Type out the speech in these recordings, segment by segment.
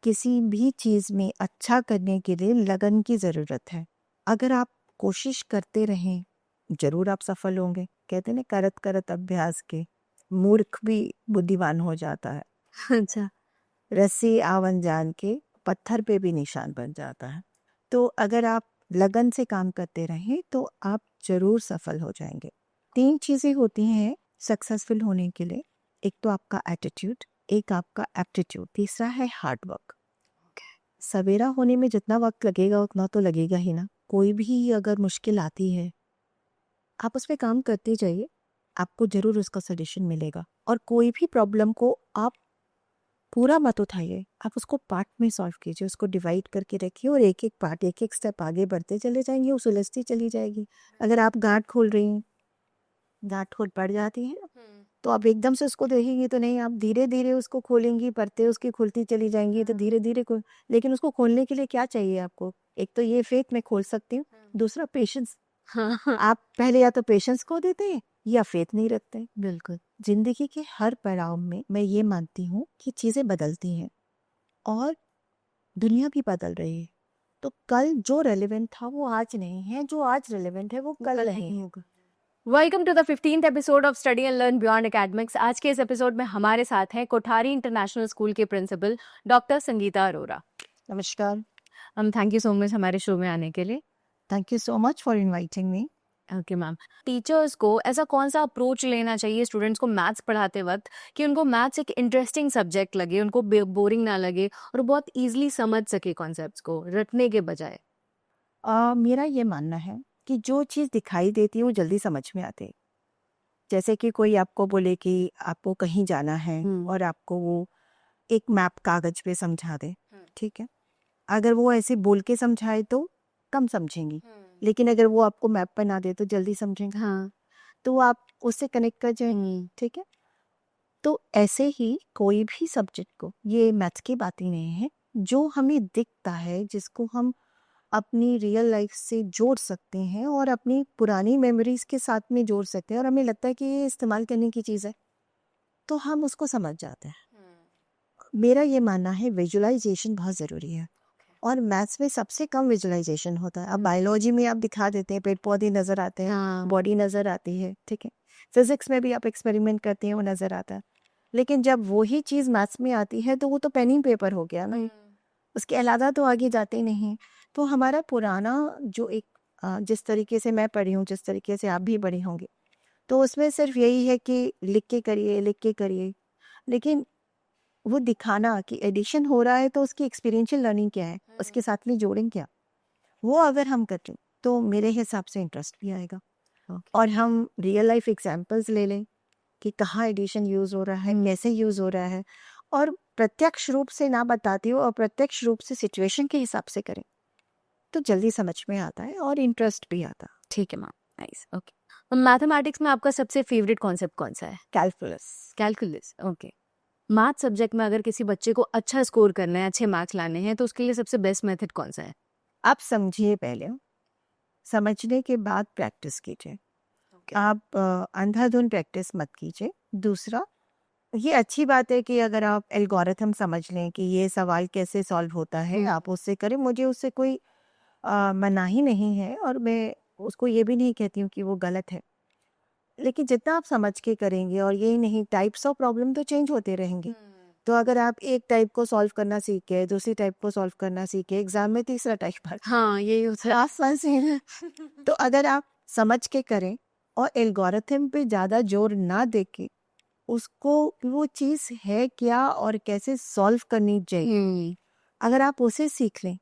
किसी भी चीज़ में अच्छा करने के लिए लगन की ज़रूरत है। अगर आप कोशिश करते रहें, ज़रूर आप सफल होंगे। कहते हैं ना, करत करत अभ्यास के मूर्ख भी बुद्धिमान हो जाता है। अच्छा। रस्सी आवन जान के पत्थर पे भी निशान बन जाता है। तो अगर आप लगन से काम करते रहें तो आप ज़रूर सफल हो जाएंगे। 3 चीज़ें होती हैं सक्सेसफुल होने के लिए। एक तो आपका एटीट्यूड, एक आपका एप्टीट्यूड, तीसरा है हार्ड वर्क। सवेरा होने में जितना वक्त लगेगा उतना तो लगेगा ही ना। कोई भी अगर मुश्किल आती है, आप उस पे काम करते जाइए, आपको ज़रूर उसका सॉल्यूशन मिलेगा। और कोई भी प्रॉब्लम को आप पूरा मत उठाइए, आप उसको पार्ट में सॉल्व कीजिए, उसको डिवाइड करके रखिए और एक-एक पार्ट, एक-एक स्टेप आगे बढ़ते चले जाएंगे, वो सुलझती चली जाएगी। अगर आप गांठ खोल रही हैं, गांठ खोल पड़ जाती है ना, तो आप एकदम से उसको देखेंगी तो नहीं, आप धीरे-धीरे उसको खोलेंगी, परतें उसकी खुलती चली जाएंगी, तो धीरे-धीरे खोल। लेकिन उसको खोलने के लिए क्या चाहिए आपको? एक तो ये फेथ मैं खोल सकती हूँ, दूसरा पेशेंस। हाँ हाँ, आप पहले या तो पेशेंस खो देते हैं या फेथ नहीं रखते हैं। बिल्कुल। जिंदगी के हर पड़ाव में मैं ये मानती हूँ कि चीज़ें बदलती हैं और दुनिया भी बदल रही है। तो कल जो रेलेवेंट था वो आज नहीं है, जो आज रेलेवेंट है वो कल नहीं होगा। Welcome to the 15th episode of study and learn beyond academics. आज के इस एपिसोड में हमारे साथ हैं कोठारी इंटरनेशनल स्कूल के प्रिंसिपल डॉक्टर संगीता अरोरा। नमस्कार। थैंक यू सो मच हमारे शो में आने के लिए। Thank you so much for inviting me. Okay ma'am, teachers को ऐसा कौन सा अप्रोच लेना चाहिए स्टूडेंट्स को मैथ्स पढ़ाते वक्त कि उनको मैथ्स एक इंटरेस्टिंग सब्जेक्ट लगे, उनको बोरिंग ना लगे और बहुत इजीली समझ सके कॉन्सेप्ट्स को रटने के बजाय? मेरा ये मानना है कि जो चीज़ दिखाई देती है वो जल्दी समझ में आती है। जैसे कि कोई आपको बोले कि आपको कहीं जाना है और आपको वो एक मैप कागज पे समझा दे, ठीक है। अगर वो ऐसे बोल के समझाए तो कम समझेंगी, लेकिन अगर वो आपको मैप बना दे तो जल्दी समझेंगे। हाँ। तो आप उससे कनेक्ट कर जाएंगे, ठीक है। तो ऐसे ही कोई भी सब्जेक्ट को, ये मैथ्स की बात ही नहीं है, जो हमें दिखता है, जिसको हम अपनी रियल लाइफ से जोड़ सकते हैं और अपनी पुरानी मेमोरीज के साथ में जोड़ सकते हैं और हमें लगता है कि ये इस्तेमाल करने की चीज़ है, तो हम उसको समझ जाते हैं। मेरा ये मानना है विजुअलाइजेशन बहुत ज़रूरी है और मैथ्स में सबसे कम विजुअलाइजेशन होता है। अब बायोलॉजी में आप दिखा देते हैं, पेड़ पौधे नज़र आते हैं, हाँ। बॉडी नज़र आती है, ठीक है। फिजिक्स में भी आप एक्सपेरिमेंट करते हैं, वो नज़र आता है। लेकिन जब वही चीज़ मैथ्स में आती है तो वो तो पेन ही पेपर हो गया ना, उसके अलावा तो आगे जाते ही नहीं। तो हमारा पुराना जो एक जिस तरीके से मैं पढ़ी हूँ, जिस तरीके से आप भी पढ़ी होंगी, तो उसमें सिर्फ यही है कि लिख के करिए, लिख के करिए। लेकिन वो दिखाना कि एडिशन हो रहा है तो उसकी एक्सपीरियंशियल लर्निंग क्या है, उसके साथ में जोड़ें क्या, वो अगर हम करें तो मेरे हिसाब से इंटरेस्ट भी आएगा। और हम रियल लाइफ एग्जांपल्स ले लें कि कहाँ एडिशन यूज़ हो रहा है, कैसे यूज़ हो रहा है, और प्रत्यक्ष रूप से ना बताती हो और प्रत्यक्ष रूप से सिचुएशन के हिसाब से करें तो जल्दी समझ में आता है और इंटरेस्ट भी आता। ठीक है मैम, नाइस। ओके, मैथमेटिक्स में आपका सबसे फेवरेट कॉन्सेप्ट कौन सा है? Calculus. Calculus. Okay. Math subject में अगर किसी बच्चे को अच्छा स्कोर करना है, अच्छे मार्क्स लाने हैं, तो उसके लिए सबसे बेस्ट मेथड कौन सा है? आप समझिए पहले, समझने के बाद प्रैक्टिस कीजिए। आप अंधाधुंध प्रैक्टिस मत कीजिए। दूसरा, ये अच्छी बात है कि अगर आप एल्गोरिथम समझ लें कि ये सवाल कैसे सॉल्व होता है, आप उससे करें, मुझे उससे कोई मनाही नहीं है और मैं उसको ये भी नहीं कहती हूँ कि वो गलत है। लेकिन जितना आप समझ के करेंगे, और यही नहीं, टाइप्स ऑफ प्रॉब्लम तो चेंज होते रहेंगे। तो अगर आप एक टाइप को सॉल्व करना सीख गए, दूसरी टाइप को सॉल्व करना सीख गए, एग्जाम में तीसरा टाइप आ हाँ, यही होता है। आसपास से है। तो अगर आप समझ के करें और एल्गोरिथम पे ज़्यादा जोर ना दे के उसको, वो चीज़ है क्या और कैसे सॉल्व करनी चाहिए, अगर आप उसे सीख लें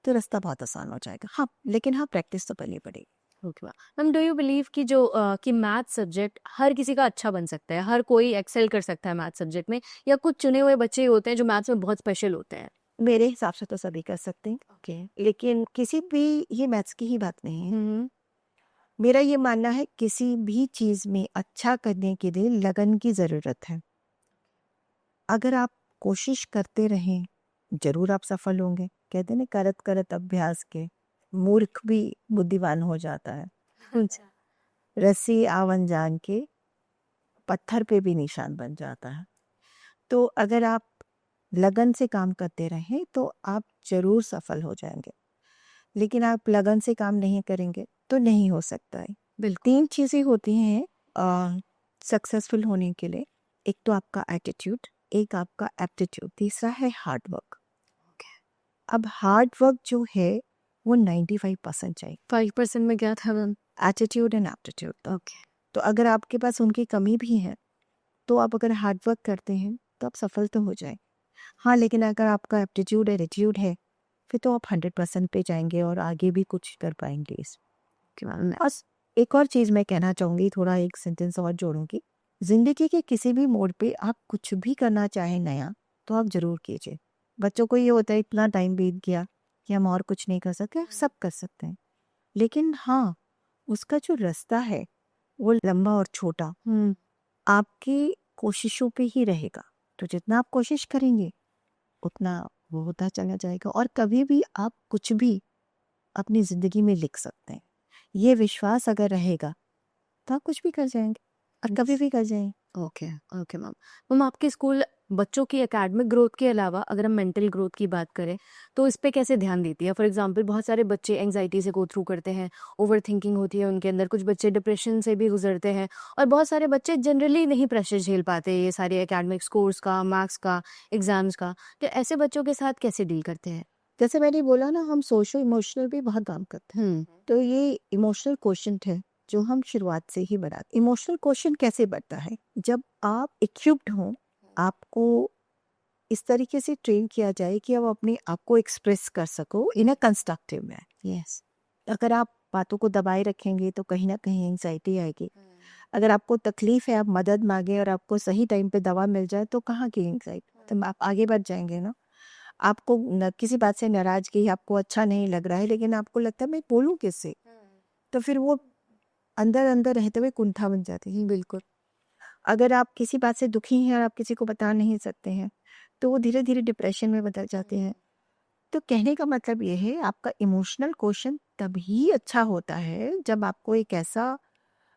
तो रास्ता बहुत आसान हो जाएगा। हाँ, लेकिन हाँ, प्रैक्टिस तो करनी पड़ेगी। Okay ma'am, do you believe कि जो कि मैथ सब्जेक्ट हर किसी का अच्छा बन सकता है, हर कोई एक्सेल कर सकता है मैथ सब्जेक्ट में, या कुछ चुने हुए बच्चे होते हैं जो मैथ्स में बहुत स्पेशल होते हैं? मेरे हिसाब से तो सभी कर सकते हैं। ओके। लेकिन किसी भी, ये मैथ्स की ही बात नहीं है। मेरा ये मानना है किसी भी चीज़ में अच्छा करने के लिए लगन की ज़रूरत है। अगर आप कोशिश करते रहें, ज़रूर आप सफल होंगे। कहते हैं ना, करत करत अभ्यास के मूर्ख भी बुद्धिमान हो जाता है। अच्छा। रस्सी आवन जान के पत्थर पे भी निशान बन जाता है। तो अगर आप लगन से काम करते रहें तो आप ज़रूर सफल हो जाएँगे। लेकिन आप लगन से काम नहीं करेंगे तो नहीं हो सकता है। बिल्कुल। 3 चीज़ें होती हैं सक्सेसफुल होने के लिए। एक तो आपका एटीट्यूड, एक आपका एप्टीट्यूड, तीसरा है हार्ड वर्क। अब हार्ड वर्क जो है वो 95% चाहिए। 5% में क्या था ma'am? Attitude and aptitude. Okay. तो अगर आपके पास उनकी कमी भी है तो आप अगर हार्ड वर्क करते हैं तो आप सफल तो हो जाए। हाँ, लेकिन अगर आपका एप्टीट्यूड एटीट्यूड है फिर तो आप 100% पे जाएंगे और आगे भी कुछ कर पाएंगे इस। Okay ma'am. बस एक और चीज़ मैं कहना चाहूँगी, थोड़ा एक सेंटेंस और जोड़ूंगी। ज़िंदगी के किसी भी मोड़ पे आप कुछ भी करना चाहें नया तो आप ज़रूर कीजिए। बच्चों को ये होता है इतना टाइम बीत गया कि हम और कुछ नहीं कर सकते, सब कर सकते हैं। लेकिन हाँ, उसका जो रास्ता है वो लंबा और छोटा आपकी कोशिशों पे ही रहेगा। तो जितना आप कोशिश करेंगे उतना वो होता चला जाएगा और कभी भी आप कुछ भी अपनी ज़िंदगी में लिख सकते हैं। ये विश्वास अगर रहेगा तो आप कुछ भी कर जाएँगे और कभी भी कर जाएँगे। Okay, okay ma'am. मैम आपके स्कूल बच्चों की एकेडमिक ग्रोथ के अलावा अगर हम मेंटल ग्रोथ की बात करें तो इस पे कैसे ध्यान देती है? फॉर एग्जांपल बहुत सारे बच्चे एंग्जायटी से गो थ्रू करते हैं, ओवरथिंकिंग होती है उनके अंदर, कुछ बच्चे डिप्रेशन से भी गुजरते हैं और बहुत सारे बच्चे जनरली नहीं प्रेशर झेल पाते ये सारे एकेडमिक स्कोर्स का, मार्क्स का, एग्जाम्स का। तो ऐसे बच्चों के साथ कैसे डील करते हैं? जैसे मैंने बोला ना, हम सोशो इमोशनल भी बहुत काम करते हैं। तो ये इमोशनल क्वोशंट है जो हम शुरुआत से ही बढ़ाते। इमोशनल क्वोशंट कैसे बढ़ता है? जब आप इक्विप्ड हों, आपको इस तरीके से ट्रेन किया जाए कि आप अपने आप को एक्सप्रेस कर सको इन अ कंस्ट्रक्टिव वे। यस। अगर आप बातों को दबाए रखेंगे तो कहीं ना कहीं एंग्जाइटी आएगी। अगर आपको तकलीफ है, आप मदद मांगे और आपको सही टाइम पे दवा मिल जाए तो कहाँ की एंग्जाइटी, तो आप आगे बढ़ जाएंगे ना। आपको किसी बात से नाराजगी, आपको अच्छा नहीं लग रहा है लेकिन आपको लगता है मैं बोलूँ किससे, तो फिर वो अंदर अंदर रहते हुए कुंठा बन जाती है। बिल्कुल। अगर आप किसी बात से दुखी हैं और आप किसी को बता नहीं सकते हैं तो वो धीरे धीरे डिप्रेशन में बदल जाते हैं। तो कहने का मतलब ये है, आपका इमोशनल क्वोशंट तभी अच्छा होता है जब आपको एक ऐसा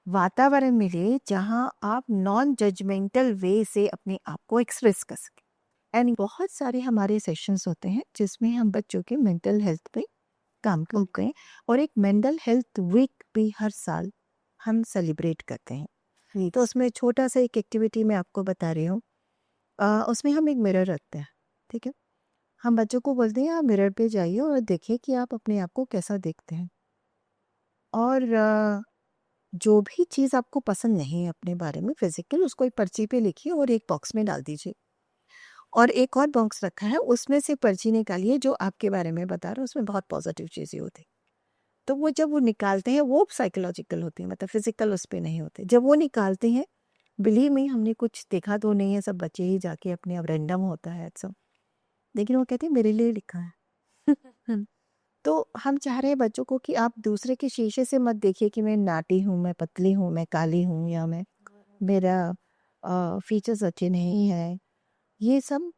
वातावरण मिले जहां आप नॉन जजमेंटल वे से अपने आप को एक्सप्रेस कर सकें। एंड बहुत सारे हमारे सेशंस होते हैं जिसमें हम बच्चों के मेंटल हेल्थ पे काम करते हैं और एक मेंटल हेल्थ वीक भी हर साल हम सेलिब्रेट करते हैं। तो उसमें छोटा सा एक एक्टिविटी मैं आपको बता रही हूँ। उसमें हम एक मिरर रखते हैं, ठीक है। हम बच्चों को बोलते हैं आप मिरर पे जाइए और देखिए कि आप अपने आप को कैसा देखते हैं। और जो भी चीज़ आपको पसंद नहीं है अपने बारे में फिजिकल, उसको एक पर्ची पे लिखिए और एक बॉक्स में डाल दीजिए। और एक और बॉक्स रखा है, उसमें से पर्ची निकालिए जो आपके बारे में बता रहा है, उसमें बहुत पॉजिटिव चीज़ें होती हैं। तो वो जब वो निकालते हैं वो साइकोलॉजिकल होती है, मतलब फिजिकल उस पे नहीं होते। जब वो निकालते हैं, बिलीव मी, हमने कुछ देखा तो नहीं है, सब बच्चे ही जाके अपने आप रैंडम होता है सब, लेकिन वो कहते हैं मेरे लिए लिखा है। तो हम चाह रहे हैं बच्चों को कि आप दूसरे के शीशे से मत देखिए कि मैं नाटी हूँ, मैं पतली हूँ, मैं काली हूँ, या मैं मेरा फीचर्स अच्छे नहीं है। ये सब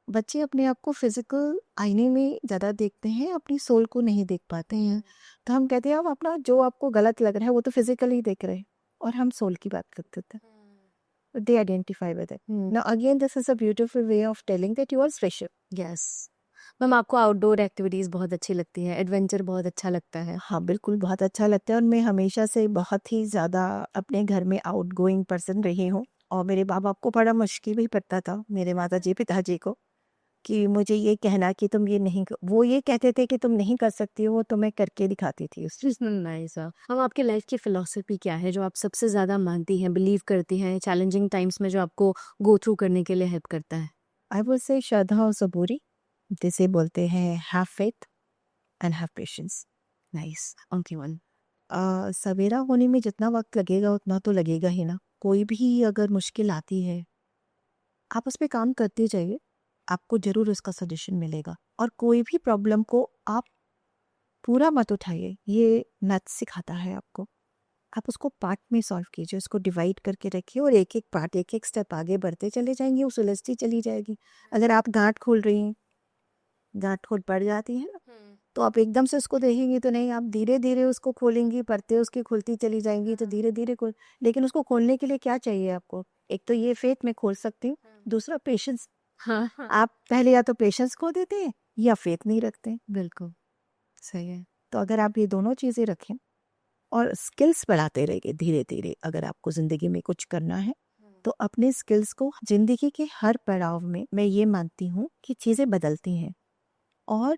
बच्चे अपने आप को फिजिकल आईने में ज़्यादा देखते हैं, अपनी सोल को नहीं देख पाते हैं। तो हम कहते हैं आप अपना जो आपको गलत लग रहा है वो तो फिजिकली ही देख रहे हैं, और हम सोल की बात करते थे। They identify with it. Now again this is a beautiful way of telling that you are special. Yes. Ma'am आपको आउटडोर एक्टिविटीज़ बहुत अच्छी लगती हैं, एडवेंचर बहुत अच्छा लगता है। हाँ, बिल्कुल बहुत अच्छा लगता है और मैं हमेशा से बहुत ही ज़्यादा अपने घर में आउटगोइंग पर्सन रही हूँ। और मेरे माँ-बाप को बड़ा मुश्किल भी पड़ता था, मेरे माताजी, पिताजी को, कि मुझे ये कहना कि तुम ये नहीं क वो ये कहते थे कि तुम नहीं कर सकती हो, तो मैं करके दिखाती थी उस चीज़। नाइस। मैम आपकी लाइफ की फिलॉसफी क्या है जो आप सबसे ज़्यादा मानती हैं, बिलीव करती हैं, चैलेंजिंग टाइम्स में जो आपको गो थ्रू करने के लिए हेल्प करता है? आई वुड से श्रद्धा और सबूरी, जिसे बोलते हैं have faith and have patience. Nice. Okay ma'am. सवेरा होने में जितना वक़्त लगेगा उतना तो लगेगा ही ना। कोई भी अगर मुश्किल आती है, आप उस पे काम करते जाइए, आपको ज़रूर उसका सॉल्यूशन मिलेगा। और कोई भी प्रॉब्लम को आप पूरा मत उठाइए, ये मैथ्स सिखाता है आपको। आप उसको पार्ट में सॉल्व कीजिए, उसको डिवाइड करके रखिए और एक-एक पार्ट, एक-एक स्टेप आगे बढ़ते चले जाएँगे, वो सुलझती चली जाएगी। अगर आप गाँठ खोल रही हैं, गाँठ खोल पड़ जाती है ना, तो आप एकदम से उसको देखेंगी तो नहीं, आप धीरे-धीरे उसको खोलेंगी, परतें उसकी खुलती चली जाएँगी, तो धीरे-धीरे खोल। लेकिन उसको खोलने के लिए क्या चाहिए आपको? एक तो ये फेथ मैं खोल सकती हूँ, दूसरा पेशेंस। हाँ, हाँ। आप पहले या तो पेशेंस खो देते हैं या फेथ नहीं रखते हैं। बिल्कुल, सही है। तो अगर आप ये दोनों चीज़ें रखें और स्किल्स बढ़ाते रहिए धीरे-धीरे, अगर आपको ज़िंदगी में कुछ करना है, तो अपने स्किल्स को ज़िंदगी के हर पड़ाव में मैं ये मानती हूँ कि चीज़ें बदलती हैं और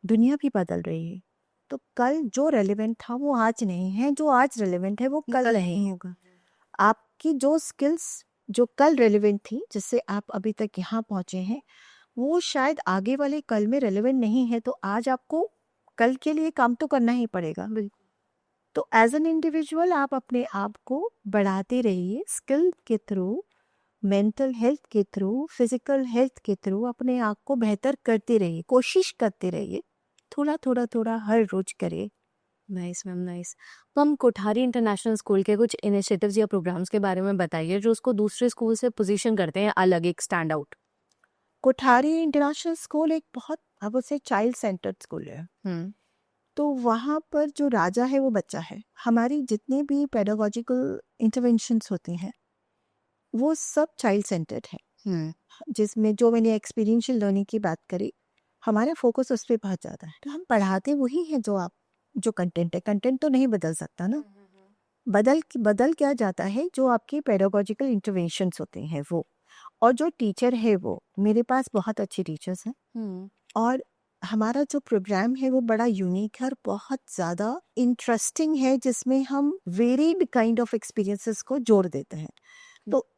दुनिया भी बदल रही है। तो कल जो रेलेवेंट था वो आज नहीं है, जो आज रेलेवेंट है वो कल नहीं होगा। आपकी जो स्किल्स जो कल रेलेवेंट थी, जिससे आप अभी तक यहाँ पहुँचे हैं, वो शायद आगे वाले कल में रेलेवेंट नहीं है, तो आज आपको कल के लिए काम तो करना ही पड़ेगा। बिल्कुल। तो एज एन इंडिविजुअल आप अपने आप को बढ़ाते रहिए स्किल के थ्रू, मेंटल हेल्थ के थ्रू, फिजिकल हेल्थ के थ्रू अपने आप को बेहतर करते रहिए, कोशिश करते रहिए, थोड़ा थोड़ा थोड़ा हर रोज करिए। Nice ma'am, nice. तो हम कोठारी इंटरनेशनल स्कूल के कुछ इनिशिएटिव्स या प्रोग्राम्स के बारे में बताइए जो उसको दूसरे स्कूल से पोजीशन करते हैं अलग, एक stand out. Kothari international school एक बहुत, अब उसे चाइल्ड सेंटर्ड स्कूल है। तो वहाँ पर जो राजा है वो बच्चा है। हमारी जितनी भी पेडागोजिकल इंटरवेंशंस होती हैं वो सब चाइल्ड सेंटर्ड है, जिसमें जो मैंने एक्सपीरियंशियल लर्निंग की बात करी, हमारा फोकस उस पर बहुत ज़्यादा है। तो हम पढ़ाते वही हैं जो आप, जो कंटेंट है, कंटेंट तो नहीं बदल सकता ना। बदल क्या जाता है, जो आपके पेडागोजिकल इंटरवेंशंस होते हैं वो, और जो टीचर है वो, मेरे पास बहुत अच्छे टीचर्स हैं और हमारा जो प्रोग्राम है वो बड़ा यूनिक है और बहुत ज़्यादा इंटरेस्टिंग है, जिसमें हम वेरीड काइंड ऑफ एक्सपीरियंसेस को जोड़ देते हैं। तो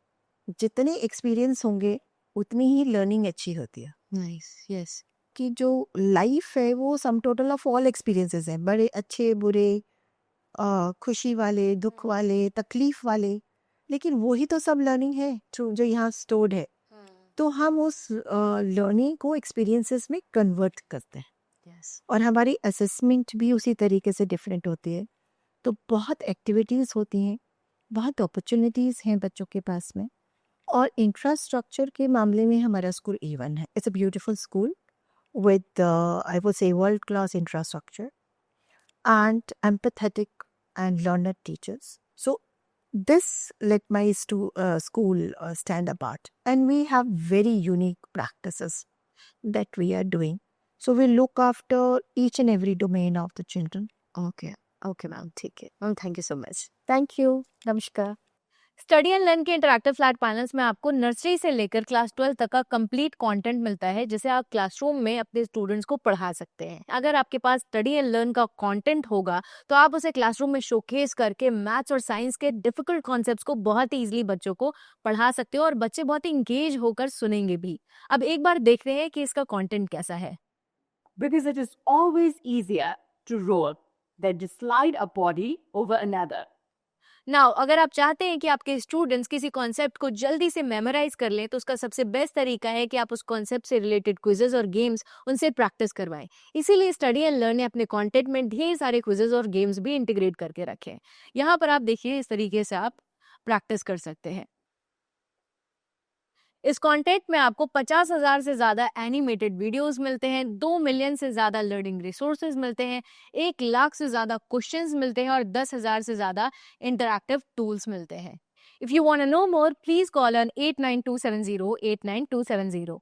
जितने एक्सपीरियंस होंगे उतनी ही लर्निंग अच्छी होती है। Nice, yes. कि जो लाइफ है वो sum total of all experiences हैं, बड़े अच्छे बुरे, खुशी वाले, दुख वाले, तकलीफ वाले, लेकिन वही तो सब लर्निंग है जो यहाँ स्टोर्ड है। तो हम उस लर्निंग को एक्सपीरियंसेस में कन्वर्ट करते हैं यस। और हमारी असेसमेंट भी उसी तरीके से डिफरेंट होती है। तो बहुत एक्टिविटीज़ होती हैं, बहुत अपॉर्चुनिटीज़ हैं बच्चों के पास में, और इंफ्रास्ट्रक्चर के मामले में हमारा स्कूल A1 है। It's a beautiful school with I would say world class infrastructure and empathetic and learned teachers. So this let my school stand apart, and we have very unique practices that we are doing. So we look after each and every domain of the children. Okay, okay ma'am, ठीक है ma'am, thank you so much. Thank you. Namaskar. Study and learn के interactive flat panels में आपको nursery से लेकर class 12 तक का complete content मिलता है, जिसे आप क्लासरूम में अपने स्टूडेंट्स को पढ़ा सकते हैं। अगर आपके पास स्टडी एंड लर्न का कंटेंट होगा तो आप उसे क्लासरूम में शोकेस करके मैथ्स और साइंस के डिफिकल्ट कॉन्सेप्ट्स को बहुत ही इजीली बच्चों को पढ़ा सकते हो और बच्चे बहुत ही इंगेज होकर सुनेंगे भी। अब एक बार देखते हैं कि इसका कंटेंट कैसा है। Because it is always easier to roll than to slide a body over another. Now अगर आप चाहते हैं कि आपके स्टूडेंट्स किसी कॉन्सेप्ट को जल्दी से मेमोराइज कर लें तो उसका सबसे बेस्ट तरीका है कि आप उस कॉन्सेप्ट से रिलेटेड क्विजेज और गेम्स उनसे प्रैक्टिस करवाएं। इसीलिए स्टडी एंड लर्न ने अपने कंटेंट में ढेर सारे क्विजेज और गेम्स भी इंटीग्रेट करके रखे हैं। यहाँ पर आप देखिए, इस तरीके से आप प्रैक्टिस कर सकते हैं। इस कंटेंट में आपको 50,000 से ज्यादा एनिमेटेड वीडियोस मिलते हैं, 2 मिलियन से ज्यादा लर्निंग रिसोर्सेज मिलते हैं, 1 लाख से ज्यादा क्वेश्चंस मिलते हैं और 10,000 से ज्यादा इंटरैक्टिव टूल्स मिलते हैं। If you want to know more, please call on 8927089270।